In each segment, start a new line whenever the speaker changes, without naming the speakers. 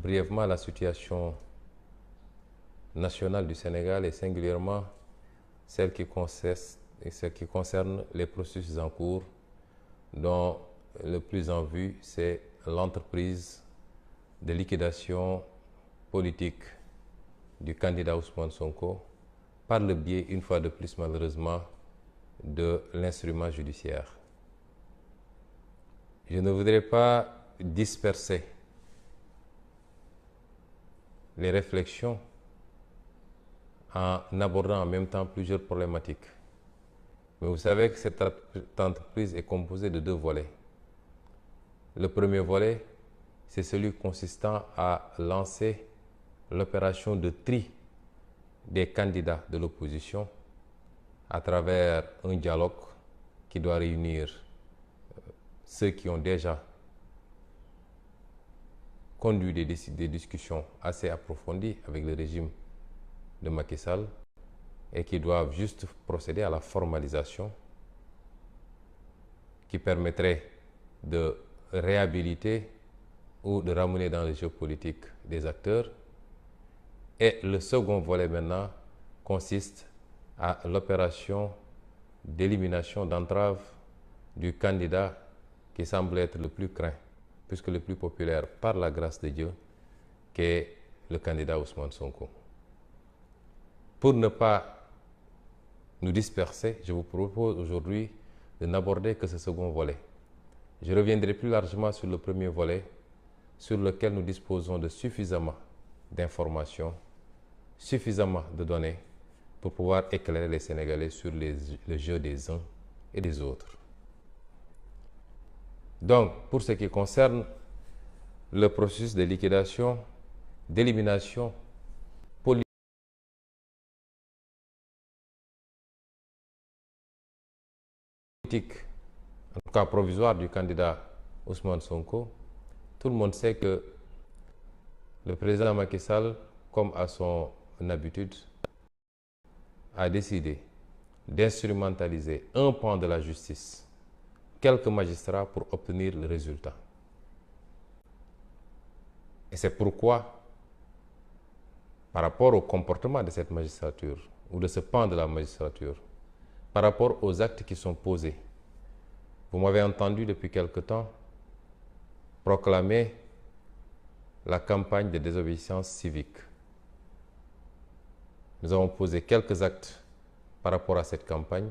brièvement la situation nationale du Sénégal et singulièrement celle qui concerne les processus en cours, dont le plus en vue, c'est l'entreprise de liquidation politique du candidat Ousmane Sonko par le biais, une fois de plus malheureusement, de l'instrument judiciaire. Je ne voudrais pas disperser les réflexions en abordant en même temps plusieurs problématiques. Mais vous savez que cette entreprise est composée de deux volets. Le premier volet, c'est celui consistant à lancer l'opération de tri des candidats de l'opposition à travers un dialogue qui doit réunir ceux qui ont déjà conduit des discussions assez approfondies avec le régime de Macky Sall et qui doivent juste procéder à la formalisation qui permettrait de réhabiliter ou de ramener dans le jeu politique des acteurs. Et le second volet maintenant consiste à l'opération d'élimination, d'entrave du candidat qui semble être le plus craint, puisque le plus populaire par la grâce de Dieu, qu'est le candidat Ousmane Sonko. Pour ne pas nous disperser, je vous propose aujourd'hui de n'aborder que ce second volet. Je reviendrai plus largement sur le premier volet, sur lequel nous disposons de suffisamment d'informations, suffisamment de données pour pouvoir éclairer les Sénégalais sur le jeu des uns et des autres. Donc, pour ce qui concerne le processus de liquidation, d'élimination politique, en tout cas provisoire, du candidat Ousmane Sonko, tout le monde sait que le président Macky Sall, comme à son habitude, a décidé d'instrumentaliser un pan de la justice, quelques magistrats, pour obtenir le résultat. Et c'est pourquoi, par rapport au comportement de cette magistrature, ou de ce pan de la magistrature, par rapport aux actes qui sont posés, vous m'avez entendu depuis quelque temps proclamer la campagne de désobéissance civique. Nous avons posé quelques actes par rapport à cette campagne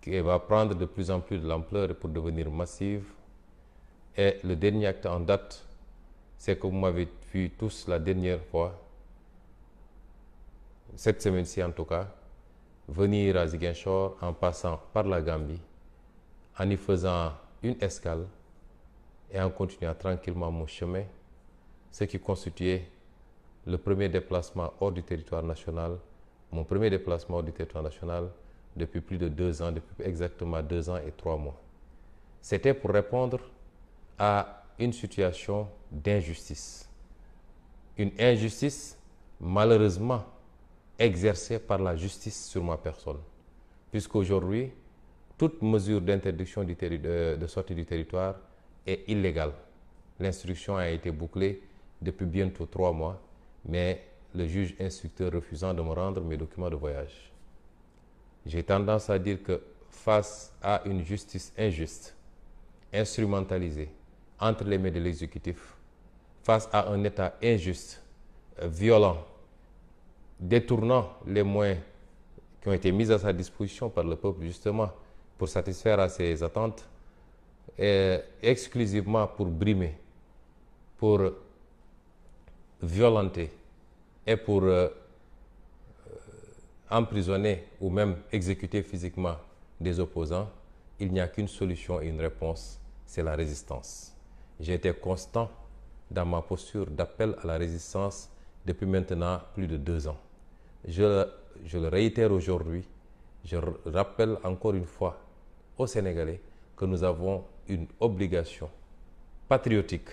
qui va prendre de plus en plus de l'ampleur pour devenir massive. Et le dernier acte en date, c'est que vous m'avez vu tous la dernière fois, cette semaine-ci en tout cas, venir à Ziguinchor en passant par la Gambie, en y faisant une escale et en continuant tranquillement mon chemin, ce qui constituait le premier déplacement hors du territoire national, mon premier déplacement hors du territoire national depuis plus de 2 ans, depuis exactement 2 ans et 3 mois. C'était pour répondre à une situation d'injustice. Une injustice malheureusement exercée par la justice sur ma personne. Puisqu'aujourd'hui, toute mesure d'interdiction de sortie du territoire est illégale. L'instruction a été bouclée depuis bientôt 3 mois, mais le juge instructeur refusant de me rendre mes documents de voyage. J'ai tendance à dire que face à une justice injuste, instrumentalisée entre les mains de l'exécutif, face à un État injuste, violent, détournant les moyens qui ont été mis à sa disposition par le peuple justement pour satisfaire à ses attentes, et exclusivement pour brimer, pour violenter et pour emprisonner ou même exécuter physiquement des opposants, il n'y a qu'une solution et une réponse, c'est la résistance. J'ai été constant dans ma posture d'appel à la résistance depuis maintenant plus de 2 ans. Je le réitère aujourd'hui, je rappelle encore une fois aux Sénégalais que nous avons une obligation patriotique,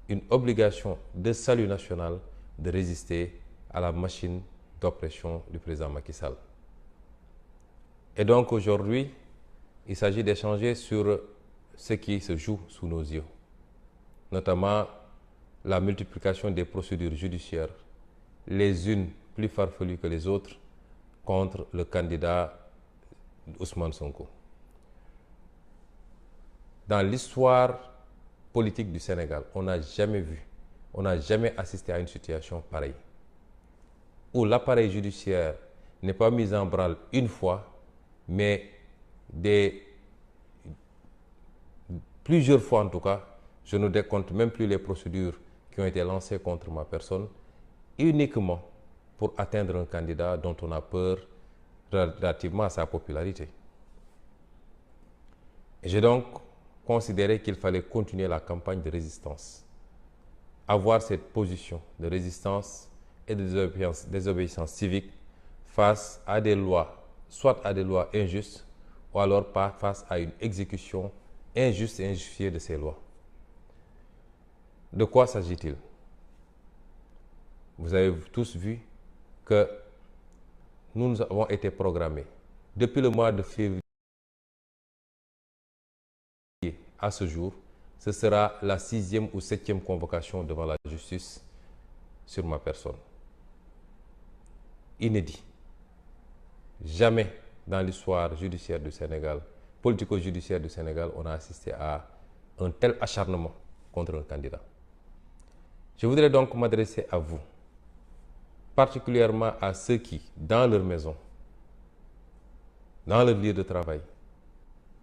une obligation de salut national de résister à la machine d'oppression du président Macky Sall. Et donc aujourd'hui, il s'agit d'échanger sur ce qui se joue sous nos yeux, notamment la multiplication des procédures judiciaires, les unes plus farfelues que les autres, contre le candidat Ousmane Sonko. Dans l'histoire politique du Sénégal, on n'a jamais vu, on n'a jamais assisté à une situation pareille, où l'appareil judiciaire n'est pas mis en branle une fois, mais plusieurs fois en tout cas. Je ne décompte même plus les procédures qui ont été lancées contre ma personne, uniquement pour atteindre un candidat dont on a peur relativement à sa popularité. Et j'ai donc considéré qu'il fallait continuer la campagne de résistance, avoir cette position de résistance et de désobéissance civique face à des lois, soit à des lois injustes, ou alors pas face à une exécution injuste et injustifiée de ces lois. De quoi s'agit-il? Vous avez tous vu que nous avons été programmés depuis le mois de février à ce jour. Ce sera la 6e ou 7e convocation devant la justice sur ma personne. Inédit. Jamais dans l'histoire judiciaire du Sénégal, politico-judiciaire du Sénégal, on a assisté à un tel acharnement contre un candidat. Je voudrais donc m'adresser à vous, particulièrement à ceux qui, dans leur maison, dans leur lieu de travail,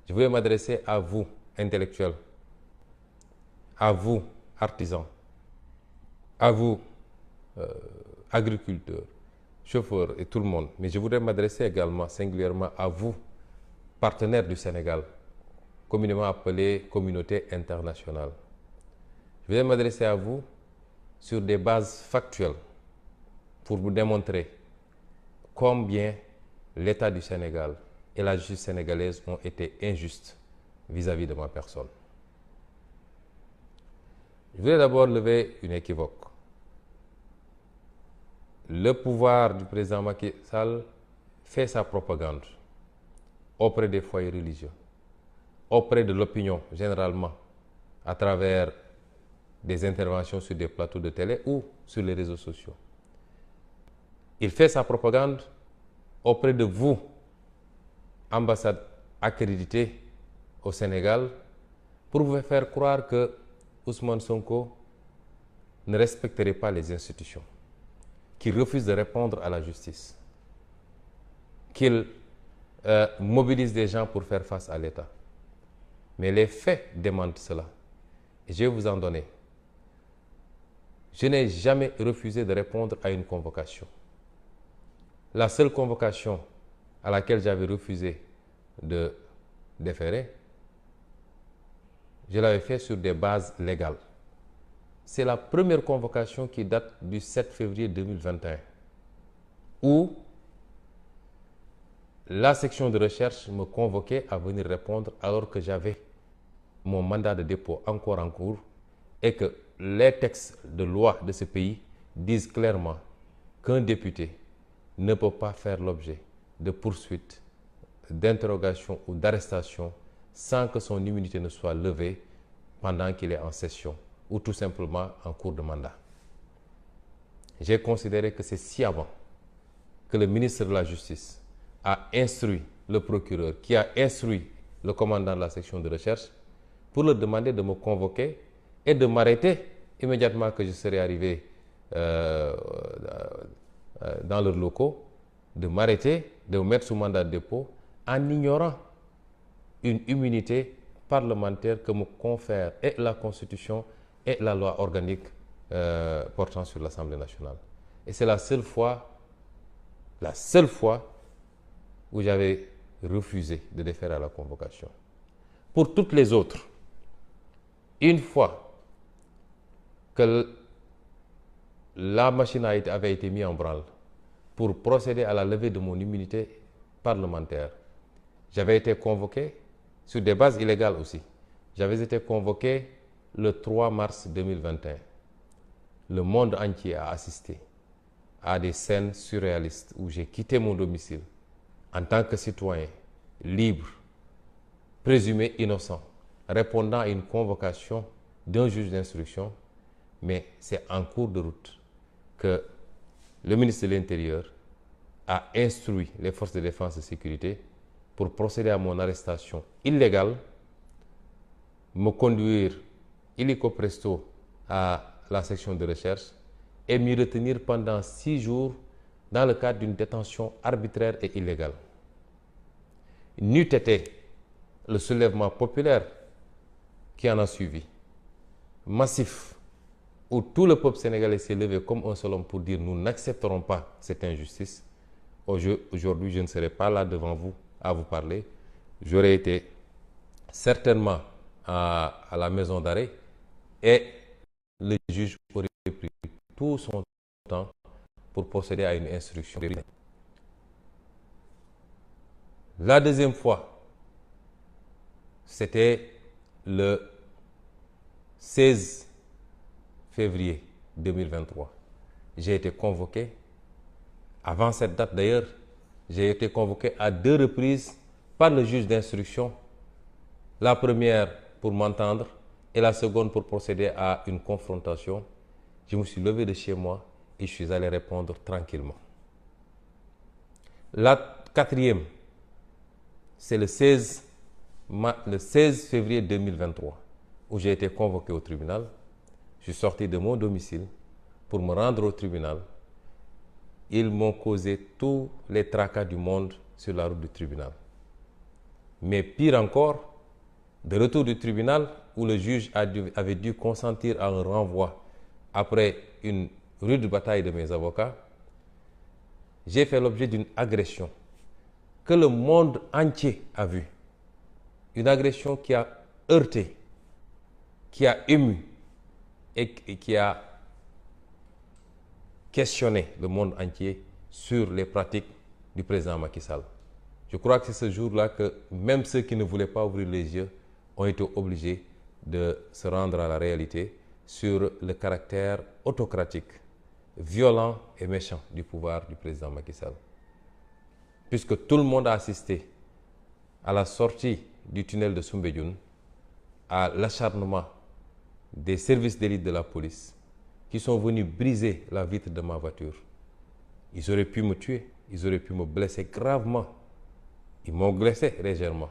je voulais m'adresser à vous, intellectuels, à vous, artisans, à vous, agriculteurs, chauffeurs et tout le monde. Mais je voudrais m'adresser également singulièrement à vous, partenaires du Sénégal, communément appelés communauté internationale. Je voudrais m'adresser à vous sur des bases factuelles pour vous démontrer combien l'État du Sénégal et la justice sénégalaise ont été injustes vis-à-vis de ma personne. Je voudrais d'abord lever une équivoque. Le pouvoir du président Macky Sall fait sa propagande auprès des foyers religieux, auprès de l'opinion généralement, à travers des interventions sur des plateaux de télé ou sur les réseaux sociaux. Il fait sa propagande auprès de vous, ambassade accréditée au Sénégal, pour vous faire croire que Ousmane Sonko ne respecterait pas les institutions, qu'il refuse de répondre à la justice, qu'il mobilise des gens pour faire face à l'État. Mais les faits démentent cela. Et je vais vous en donner. Je n'ai jamais refusé de répondre à une convocation. La seule convocation à laquelle j'avais refusé de déférer, je l'avais fait sur des bases légales. C'est la première convocation qui date du 7 février 2021, où la section de recherche me convoquait à venir répondre alors que j'avais mon mandat de dépôt encore en cours et que les textes de loi de ce pays disent clairement qu'un député ne peut pas faire l'objet de poursuites, d'interrogations ou d'arrestations sans que son immunité ne soit levée pendant qu'il est en session ou tout simplement en cours de mandat. J'ai considéré que c'est sciemment que le ministre de la Justice a instruit le procureur, qui a instruit le commandant de la section de recherche, pour leur demander de me convoquer et de m'arrêter immédiatement que je serai arrivé dans leurs locaux, de m'arrêter, de me mettre sous mandat de dépôt, en ignorant une immunité parlementaire que me confère et la Constitution et la loi organique portant sur l'Assemblée nationale. Et c'est la seule fois où j'avais refusé de déférer à la convocation. Pour toutes les autres, une fois que la machine avait été mise en branle pour procéder à la levée de mon immunité parlementaire, j'avais été convoqué sur des bases illégales aussi. J'avais été convoqué le 3 mars 2021. Le monde entier a assisté à des scènes surréalistes où j'ai quitté mon domicile en tant que citoyen libre, présumé innocent, répondant à une convocation d'un juge d'instruction, mais c'est en cours de route que le ministre de l'Intérieur a instruit les forces de défense et de sécurité pour procéder à mon arrestation illégale, me conduire illico presto à la section de recherche et m'y retenir pendant 6 jours dans le cadre d'une détention arbitraire et illégale. N'eût été le soulèvement populaire qui en a suivi, massif, où tout le peuple sénégalais s'est levé comme un seul homme pour dire nous n'accepterons pas cette injustice. Aujourd'hui, je ne serai pas là devant vous à vous parler. J'aurais été certainement à la maison d'arrêt et le juge aurait pris tout son temps pour procéder à une instruction. La deuxième fois, c'était le 16 février 2023. J'ai été convoqué. Avant cette date d'ailleurs, j'ai été convoqué à 2 reprises par le juge d'instruction. La première pour m'entendre et la seconde pour procéder à une confrontation. Je me suis levé de chez moi et je suis allé répondre tranquillement. La quatrième, c'est le 16 février 2023 où j'ai été convoqué au tribunal. Je suis sorti de mon domicile pour me rendre au tribunal. Ils m'ont causé tous les tracas du monde sur la route du tribunal. Mais pire encore, de retour du tribunal où le juge avait dû consentir à un renvoi après une rude bataille de mes avocats, j'ai fait l'objet d'une agression que le monde entier a vue. Une agression qui a heurté, qui a ému et qui a questionné le monde entier sur les pratiques du président Macky Sall. Je crois que c'est ce jour-là que même ceux qui ne voulaient pas ouvrir les yeux ont été obligés de se rendre à la réalité sur le caractère autocratique, violent et méchant du pouvoir du président Macky Sall. Puisque tout le monde a assisté à la sortie du tunnel de Soumbédioune, à l'acharnement des services d'élite de la police qui sont venus briser la vitre de ma voiture. Ils auraient pu me tuer, ils auraient pu me blesser gravement. Ils m'ont blessé légèrement,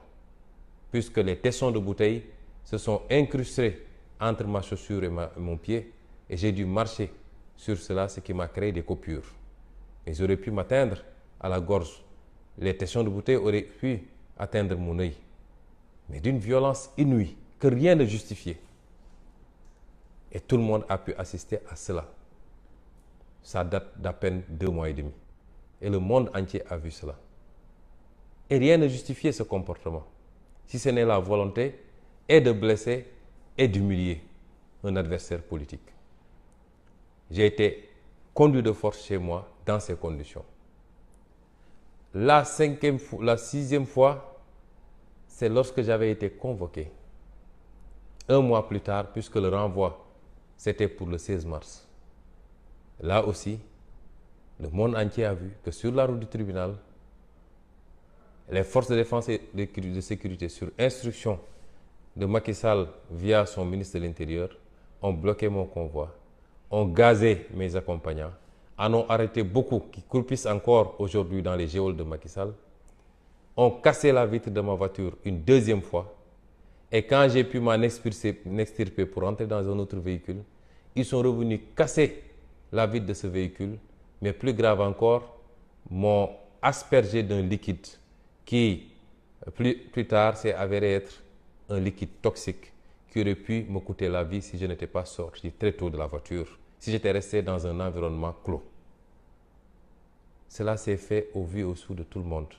puisque les tessons de bouteilles se sont incrustés entre ma chaussure et mon pied, et j'ai dû marcher sur cela, ce qui m'a créé des coupures. Ils auraient pu m'atteindre à la gorge. Les tessons de bouteilles auraient pu atteindre mon œil, mais d'une violence inouïe que rien ne justifiait. Et tout le monde a pu assister à cela. Ça date d'à peine 2 mois et demi. Et le monde entier a vu cela. Et rien ne justifiait ce comportement, si ce n'est la volonté et de blesser et d'humilier un adversaire politique. J'ai été conduit de force chez moi dans ces conditions. La 6e fois, c'est lorsque j'avais été convoqué, 1 mois plus tard, puisque le renvoi, c'était pour le 16 mars. Là aussi, le monde entier a vu que sur la route du tribunal, les forces de défense et de sécurité, sur instruction de Macky Sall via son ministre de l'Intérieur, ont bloqué mon convoi, ont gazé mes accompagnants, en ont arrêté beaucoup qui croupissent encore aujourd'hui dans les geôles de Macky Sall, ont cassé la vitre de ma voiture une 2e fois, et quand j'ai pu m'en extirper pour entrer dans un autre véhicule, ils sont revenus casser la vitre de ce véhicule, mais plus grave encore, m'ont aspergé d'un liquide qui, plus tard, s'est avéré être un liquide toxique qui aurait pu me coûter la vie si je n'étais pas sorti très tôt de la voiture, si j'étais resté dans un environnement clos. Cela s'est fait au vu et au su de tout le monde,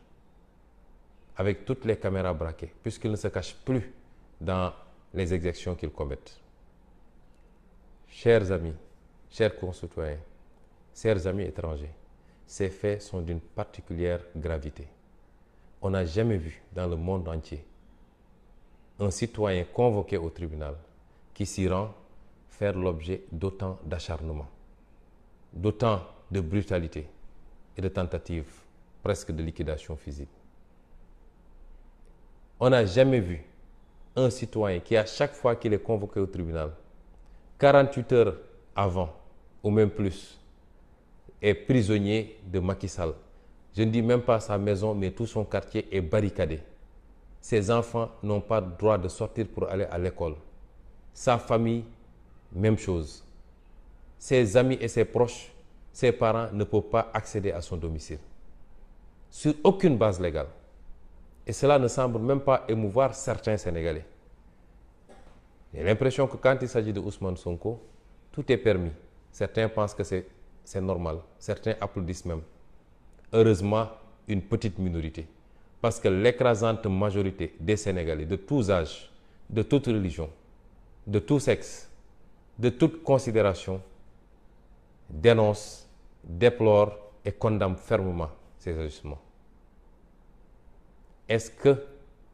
avec toutes les caméras braquées, puisqu'ils ne se cachent plus dans les exactions qu'ils commettent. Chers amis, chers concitoyens, chers amis étrangers, ces faits sont d'une particulière gravité. On n'a jamais vu dans le monde entier un citoyen convoqué au tribunal qui s'y rend faire l'objet d'autant d'acharnement, d'autant de brutalité et de tentatives presque de liquidation physique. On n'a jamais vu un citoyen qui, à chaque fois qu'il est convoqué au tribunal, 48 heures avant, ou même plus, est prisonnier de Macky Sall. Je ne dis même pas sa maison, mais tout son quartier est barricadé. Ses enfants n'ont pas le droit de sortir pour aller à l'école. Sa famille, même chose. Ses amis et ses proches, ses parents ne peuvent pas accéder à son domicile. Sur aucune base légale. Et cela ne semble même pas émouvoir certains Sénégalais. J'ai l'impression que quand il s'agit de Ousmane Sonko, tout est permis. Certains pensent que c'est normal. Certains applaudissent même. Heureusement, une petite minorité. Parce que l'écrasante majorité des Sénégalais, de tous âges, de toute religion, de tout sexe, de toute considération, dénonce, déplore et condamne fermement ces agissements. Est-ce que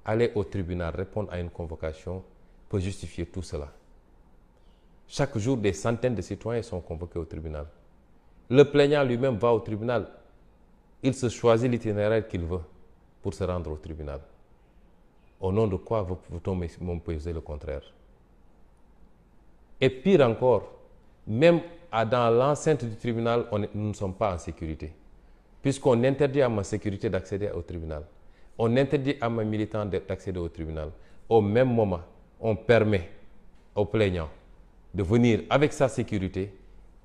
aller au tribunal répondre à une convocation peut justifier tout cela? Chaque jour, des centaines de citoyens sont convoqués au tribunal. Le plaignant lui-même va au tribunal. Il se choisit l'itinéraire qu'il veut pour se rendre au tribunal. Au nom de quoi veut-on m'imposer le contraire? Et pire encore, même dans l'enceinte du tribunal, nous ne sommes pas en sécurité. Puisqu'on interdit à ma sécurité d'accéder au tribunal. On interdit à mes militants d'accéder au tribunal. Au même moment, on permet aux plaignants de venir avec sa sécurité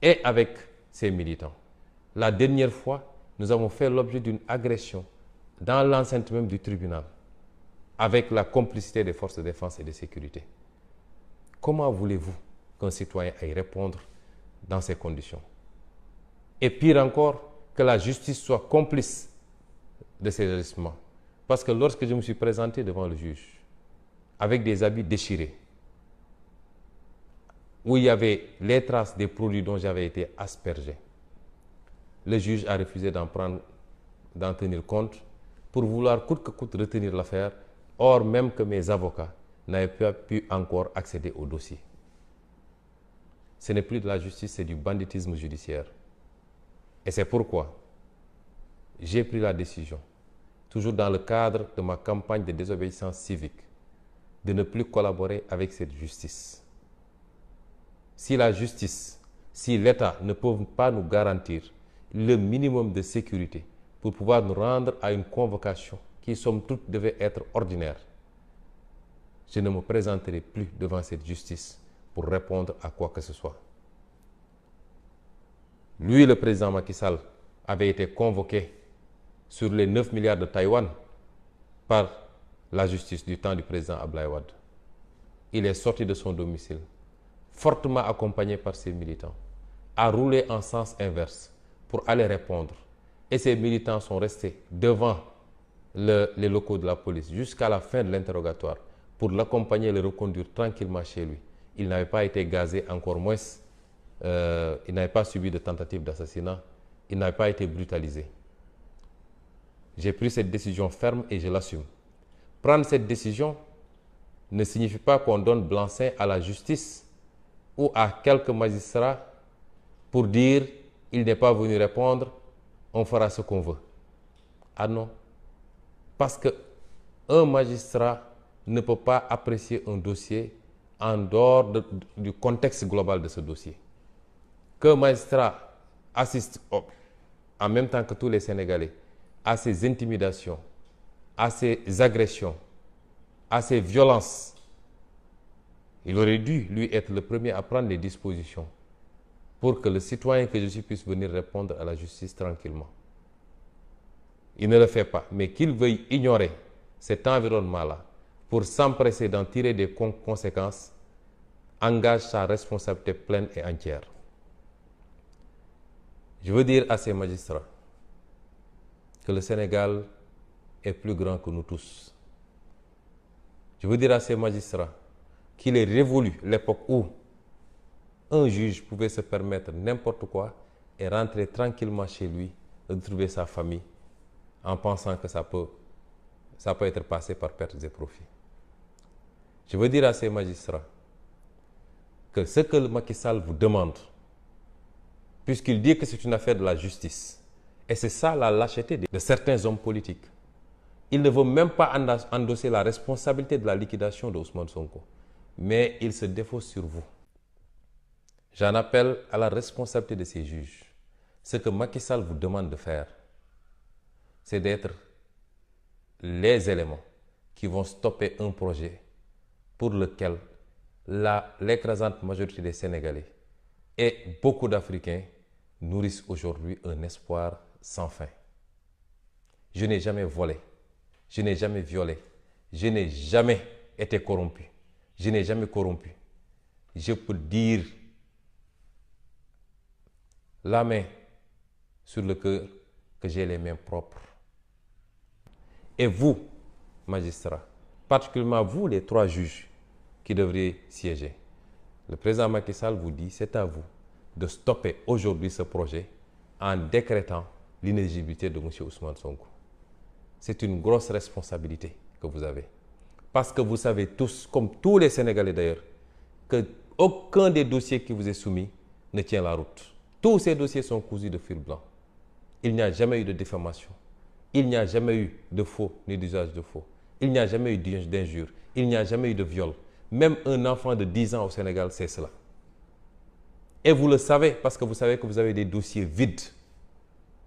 et avec ses militants. La dernière fois, nous avons fait l'objet d'une agression dans l'enceinte même du tribunal, avec la complicité des forces de défense et de sécurité. Comment voulez-vous qu'un citoyen aille répondre dans ces conditions? Et pire encore, que la justice soit complice de ces agissements. Parce que lorsque je me suis présenté devant le juge, avec des habits déchirés, où il y avait les traces des produits dont j'avais été aspergé, le juge a refusé d'en tenir compte pour vouloir coûte que coûte retenir l'affaire, or même que mes avocats n'avaient pas pu encore accéder au dossier. Ce n'est plus de la justice, c'est du banditisme judiciaire. Et c'est pourquoi j'ai pris la décision, toujours dans le cadre de ma campagne de désobéissance civique, de ne plus collaborer avec cette justice. Si la justice, si l'État ne peut pas nous garantir le minimum de sécurité pour pouvoir nous rendre à une convocation qui, somme toute, devait être ordinaire, je ne me présenterai plus devant cette justice pour répondre à quoi que ce soit. Lui, le président Macky Sall, avait été convoqué sur les 9 milliards de Taïwan par la justice du temps du président Abdoulaye Wade. Il est sorti de son domicile, fortement accompagné par ses militants, a roulé en sens inverse pour aller répondre. Et ces militants sont restés devant les locaux de la police jusqu'à la fin de l'interrogatoire pour l'accompagner et le reconduire tranquillement chez lui. Il n'avait pas été gazé, encore moins, il n'avait pas subi de tentative d'assassinat, il n'avait pas été brutalisé. J'ai pris cette décision ferme et je l'assume. Prendre cette décision ne signifie pas qu'on donne blanc-seing à la justice ou à quelques magistrats pour dire il n'est pas venu répondre, on fera ce qu'on veut. Ah non. Parce qu'un magistrat ne peut pas apprécier un dossier en dehors du contexte global de ce dossier. Qu'un magistrat assiste en même temps que tous les Sénégalais à ces intimidations, à ces agressions, à ces violences, il aurait dû, lui, être le premier à prendre les dispositions pour que le citoyen que je suis puisse venir répondre à la justice tranquillement. Il ne le fait pas, mais qu'il veuille ignorer cet environnement-là pour s'empresser d'en tirer des conséquences engage sa responsabilité pleine et entière. Je veux dire à ces magistrats que le Sénégal est plus grand que nous tous. Je veux dire à ces magistrats qu'il est révolu l'époque où un juge pouvait se permettre n'importe quoi et rentrer tranquillement chez lui, retrouver sa famille, en pensant que ça peut être passé par pertes et profits. Je veux dire à ces magistrats que ce que le Macky Sall vous demande, puisqu'il dit que c'est une affaire de la justice, et c'est ça la lâcheté de certains hommes politiques, il ne veut même pas endosser la responsabilité de la liquidation de Ousmane Sonko, mais il se défausse sur vous. J'en appelle à la responsabilité de ces juges. Ce que Macky Sall vous demande de faire, c'est d'être les éléments qui vont stopper un projet pour lequel l'écrasante majorité des Sénégalais et beaucoup d'Africains nourrissent aujourd'hui un espoir sans fin. Je n'ai jamais volé, je n'ai jamais violé, je n'ai jamais été corrompu, je n'ai jamais corrompu. Je peux dire la main sur le cœur que j'ai les mains propres. Et vous, magistrats, particulièrement vous, les 3 juges qui devraient siéger, le président Macky Sall vous dit, c'est à vous de stopper aujourd'hui ce projet en décrétant l'inéligibilité de M. Ousmane Sonko. C'est une grosse responsabilité que vous avez. Parce que vous savez tous, comme tous les Sénégalais d'ailleurs, qu'aucun des dossiers qui vous est soumis ne tient la route. Tous ces dossiers sont cousus de fil blanc. Il n'y a jamais eu de diffamation. Il n'y a jamais eu de faux ni d'usage de faux. Il n'y a jamais eu d'injure. Il n'y a jamais eu de viol. Même un enfant de 10 ans au Sénégal sait cela. Et vous le savez parce que vous savez que vous avez des dossiers vides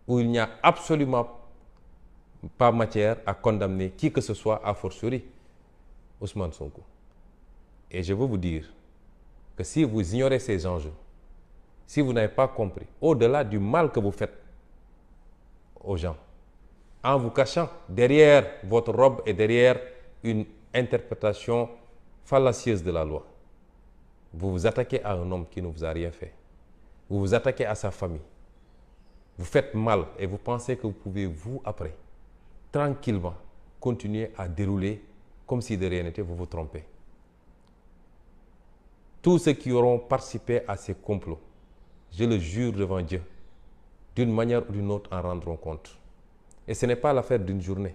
où il n'y a absolument pas matière à condamner qui que ce soit, a fortiori Ousmane Sonko. Et je veux vous dire que si vous ignorez ces enjeux, si vous n'avez pas compris, au-delà du mal que vous faites aux gens, en vous cachant derrière votre robe et derrière une interprétation fallacieuse de la loi, vous vous attaquez à un homme qui ne vous a rien fait. Vous vous attaquez à sa famille. Vous faites mal et vous pensez que vous pouvez, vous, après, tranquillement, continuer à dérouler comme si de rien n'était, vous vous trompez. Tous ceux qui auront participé à ces complots, je le jure devant Dieu, d'une manière ou d'une autre en rendront compte. Et ce n'est pas l'affaire d'une journée.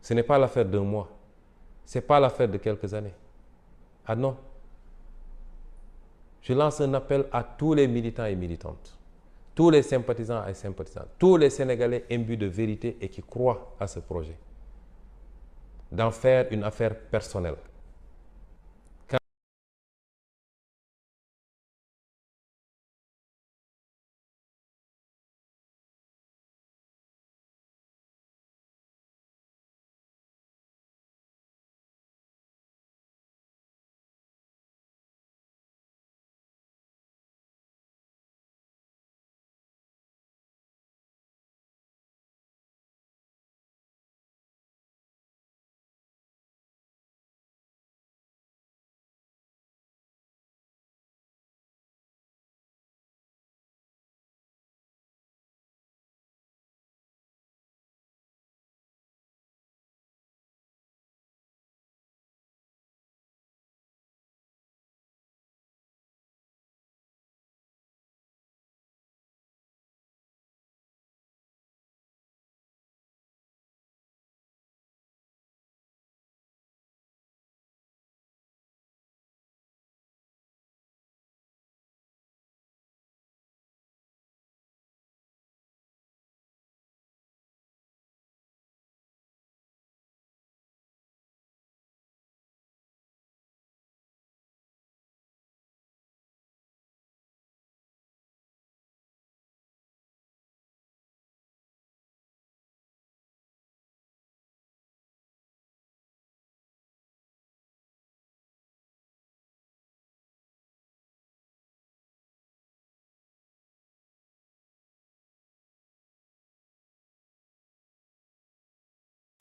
Ce n'est pas l'affaire d'un mois. Ce n'est pas l'affaire de quelques années. Ah non. Je lance un appel à tous les militants et militantes, tous les sympathisants et sympathisantes, tous les Sénégalais imbus de vérité et qui croient à ce projet, d'en faire une affaire personnelle.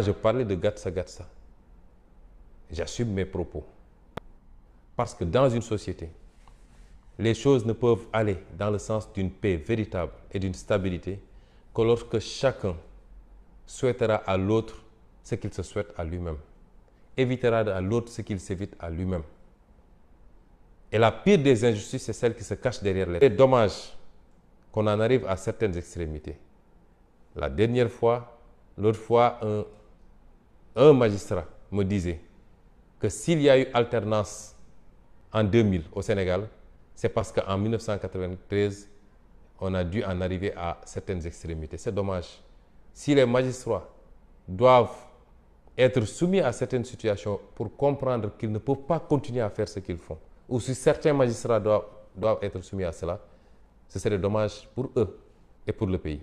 Je parlais de Gatsa Gatsa. J'assume mes propos. Parce que dans une société, les choses ne peuvent aller dans le sens d'une paix véritable et d'une stabilité que lorsque chacun souhaitera à l'autre ce qu'il se souhaite à lui-même, évitera à l'autre ce qu'il s'évite à lui-même. Et la pire des injustices, c'est celle qui se cache derrière les... C'est dommage qu'on en arrive à certaines extrémités. La dernière fois, l'autre fois, un magistrat me disait que s'il y a eu alternance en 2000 au Sénégal, c'est parce qu'en 1993, on a dû en arriver à certaines extrémités. C'est dommage. Si les magistrats doivent être soumis à certaines situations pour comprendre qu'ils ne peuvent pas continuer à faire ce qu'ils font, ou si certains magistrats doivent être soumis à cela, ce serait dommage pour eux et pour le pays.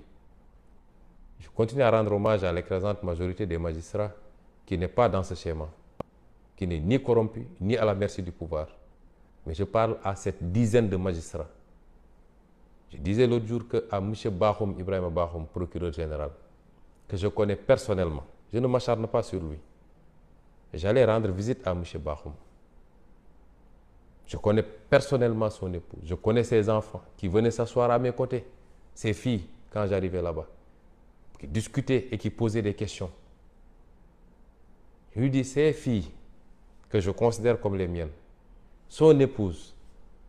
Je continue à rendre hommage à l'écrasante majorité des magistrats qui n'est pas dans ce schéma, qui n'est ni corrompu, ni à la merci du pouvoir. Mais je parle à cette dizaine de magistrats. Je disais l'autre jour à M. Bakhoum, Ibrahima Bakhoum, procureur général, que je connais personnellement, je ne m'acharne pas sur lui. J'allais rendre visite à M. Bakhoum. Je connais personnellement son épouse, je connais ses enfants qui venaient s'asseoir à mes côtés, ses filles, quand j'arrivais là-bas, qui discutaient et qui posaient des questions. Je lui dis, ces filles que je considère comme les miennes, son épouse,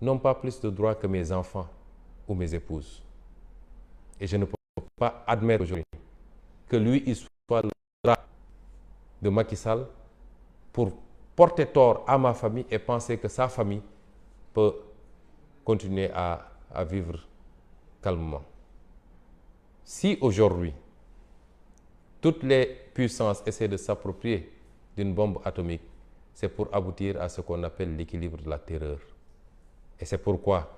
n'ont pas plus de droits que mes enfants ou mes épouses. Et je ne peux pas admettre aujourd'hui que lui, il soit le bras de Macky Sall pour porter tort à ma famille et penser que sa famille peut continuer à vivre calmement. Si aujourd'hui, toutes les puissances essaient de s'approprier d'une bombe atomique, c'est pour aboutir à ce qu'on appelle l'équilibre de la terreur. Et c'est pourquoi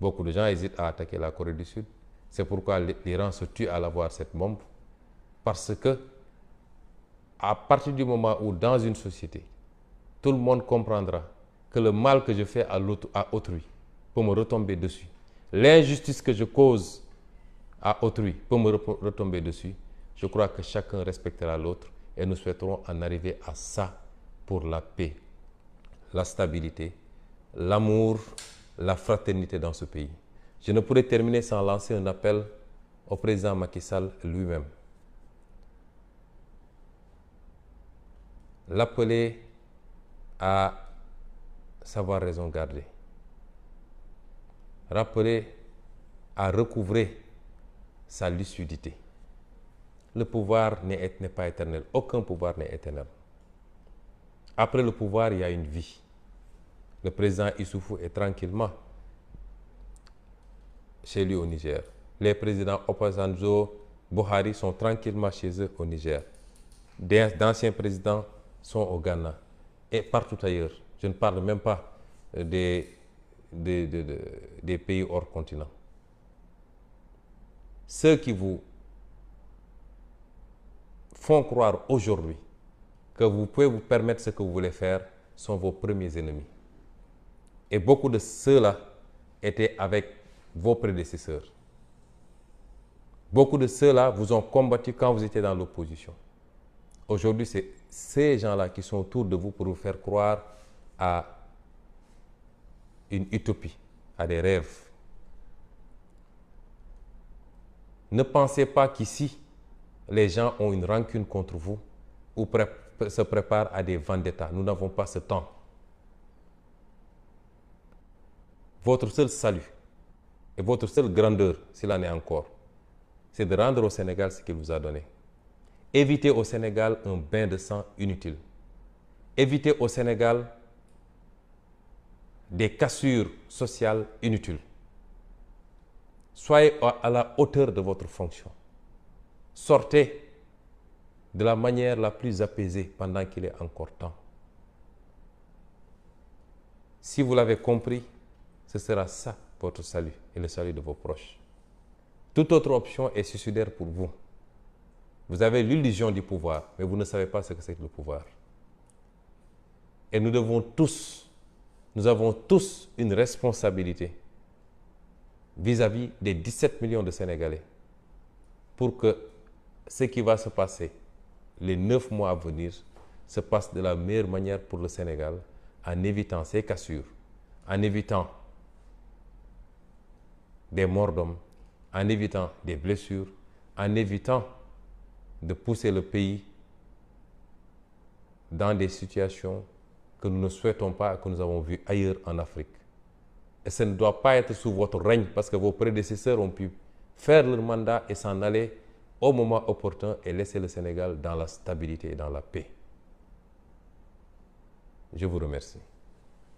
beaucoup de gens hésitent à attaquer la Corée du Sud. C'est pourquoi l'Iran se tue à l'avoir cette bombe. Parce que, à partir du moment où dans une société, tout le monde comprendra que le mal que je fais à autrui peut me retomber dessus. L'injustice que je cause à autrui peut me retomber dessus. Je crois que chacun respectera l'autre et nous souhaiterons en arriver à ça pour la paix, la stabilité, l'amour, la fraternité dans ce pays. Je ne pourrais terminer sans lancer un appel au président Macky Sall lui-même. L'appeler à savoir raison garder. Rappeler à recouvrer sa lucidité. Le pouvoir n'est pas éternel. Aucun pouvoir n'est éternel. Après le pouvoir, il y a une vie. Le président Issoufou est tranquillement chez lui au Niger. Les présidents Obasanjo, Buhari sont tranquillement chez eux au Niger. D'anciens présidents sont au Ghana et partout ailleurs. Je ne parle même pas des pays hors continent. Ceux qui vous font croire aujourd'hui que vous pouvez vous permettre ce que vous voulez faire sont vos premiers ennemis. Et beaucoup de ceux-là étaient avec vos prédécesseurs. Beaucoup de ceux-là vous ont combattu quand vous étiez dans l'opposition. Aujourd'hui, c'est ces gens-là qui sont autour de vous pour vous faire croire à une utopie, à des rêves. Ne pensez pas qu'ici, les gens ont une rancune contre vous ou se préparent à des vendettas. Nous n'avons pas ce temps. Votre seul salut et votre seule grandeur, s'il en est encore, c'est de rendre au Sénégal ce qu'il vous a donné. Évitez au Sénégal un bain de sang inutile. Évitez au Sénégal des cassures sociales inutiles. Soyez à la hauteur de votre fonction. Sortez de la manière la plus apaisée pendant qu'il est encore temps. Si vous l'avez compris, ce sera ça votre salut et le salut de vos proches. Toute autre option est suicidaire pour vous. Vous avez l'illusion du pouvoir, mais vous ne savez pas ce que c'est que le pouvoir. Et nous avons tous une responsabilité vis-à-vis des 17 millions de Sénégalais pour que ce qui va se passer les 9 mois à venir se passe de la meilleure manière pour le Sénégal en évitant ces cassures, en évitant des morts d'hommes, en évitant des blessures, en évitant de pousser le pays dans des situations que nous ne souhaitons pas et que nous avons vues ailleurs en Afrique. Et ce ne doit pas être sous votre règne parce que vos prédécesseurs ont pu faire leur mandat et s'en aller au moment opportun et laisser le Sénégal dans la stabilité et dans la paix. Je vous remercie.